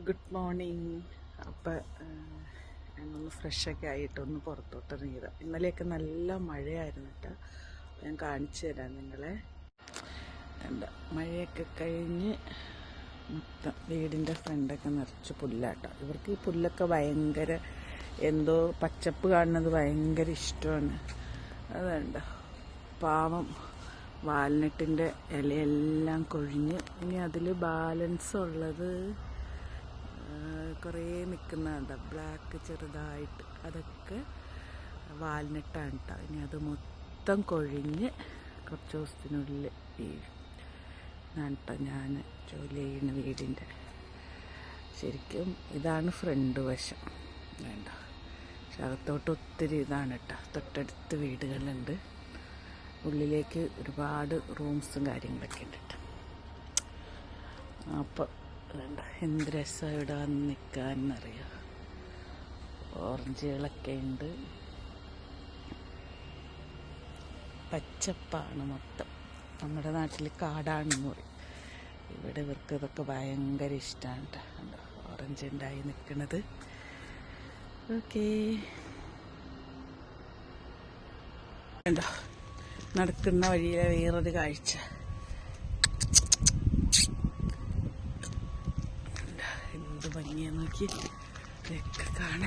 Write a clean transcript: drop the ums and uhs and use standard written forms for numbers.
Good morning. അപ്പം ഞാനൊന്ന് ഫ്രഷൊക്കെ ആയിട്ടൊന്ന് പുറത്തോട്ട് ഇറങ്ങിയതാണ്. ഇന്നലെയൊക്കെ നല്ല മഴയായിരുന്നു കേട്ടോ. ഞാൻ കാണിച്ചു തരാം നിങ്ങളെ. എന്താ മഴയൊക്കെ കഴിഞ്ഞ് മൊത്തം വീടിൻ്റെ ഫ്രണ്ടൊക്കെ നിറച്ച് പുല്ലാട്ടോ. ഇവർക്ക് ഈ പുല്ലൊക്കെ ഭയങ്കര എന്തോ പച്ചപ്പ് കാണുന്നത് ഭയങ്കര ഇഷ്ടമാണ്. അതുകൊണ്ട് പാവം വാൽനട്ടിൻ്റെ ഇലയെല്ലാം കൊഴിഞ്ഞ് ഇനി അതിൽ ബാലൻസ് ഉള്ളത് കുറേ നിൽക്കുന്നതാണ് ബ്ലാക്ക് ചെറുതായിട്ട്. അതൊക്കെ വാൽനട്ടാണ് കേട്ടോ. ഇനി അത് മൊത്തം കൊഴിഞ്ഞ് കുറച്ച് ദിവസത്തിനുള്ളിൽ വീഴും. ഇതാണ് കേട്ടോ ഞാൻ ജോലി ചെയ്യുന്ന വീടിൻ്റെ. ശരിക്കും ഇതാണ് ഫ്രണ്ട് വശം വേണ്ട. പക്ഷെ അകത്തോട്ട് ഒത്തിരി ഇതാണ് കേട്ടോ. തൊട്ടടുത്ത് വീടുകളുണ്ട്. ഉള്ളിലേക്ക് ഒരുപാട് റൂംസും കാര്യങ്ങളൊക്കെ ഉണ്ട് കേട്ടോ. അപ്പോൾ വേണ്ട എന്ത് രസം ഇവിടെ വന്ന് നിൽക്കാമെന്നറിയാം. ഓറഞ്ചുകളൊക്കെ ഉണ്ട്, പച്ചപ്പാണ് മൊത്തം. നമ്മുടെ നാട്ടിൽ കാടാണെന്ന് പറയും. ഇവിടെ ഇവർക്ക് ഇതൊക്കെ ഭയങ്കര ഇഷ്ടമാണ് കേട്ടോ. ഓറഞ്ച് ഉണ്ടായി നിൽക്കുന്നത്. ഓക്കേ, ഉണ്ടോ നടക്കുന്ന വഴിയിലെ വേറൊരു കാഴ്ച. എന്ത് ഭംഗിയാ നോക്കി ഇതൊക്കെ കാണാൻ.